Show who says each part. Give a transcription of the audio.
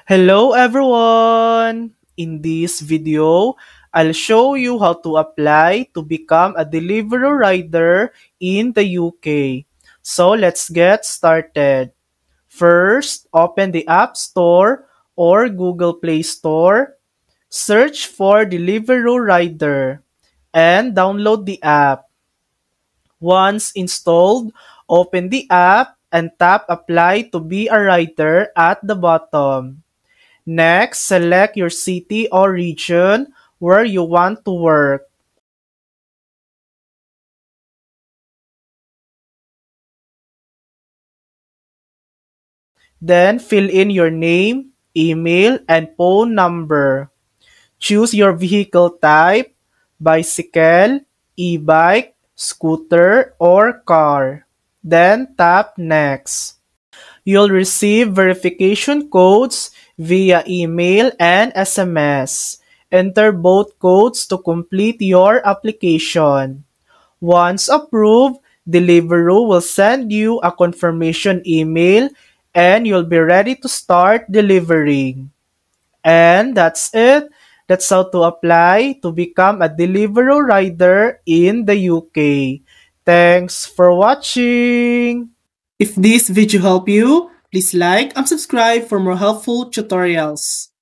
Speaker 1: Hello everyone! In this video, I'll show you how to apply to become a delivery rider in the UK. So let's get started. First, open the App Store or Google Play Store. Search for Deliveroo Rider and download the app. Once installed, open the app and tap Apply to be a rider at the bottom. Next, select your city or region where you want to work. Then, fill in your name, email, and phone number. Choose your vehicle type, bicycle, e-bike, scooter, or car. Then, tap Next. You'll receive verification codes via email and SMS. Enter both codes to complete your application. Once approved, Deliveroo will send you a confirmation email and you'll be ready to start delivering. And that's it. That's how to apply to become a Deliveroo rider in the UK. Thanks for watching! If this video helped you, please like and subscribe for more helpful tutorials.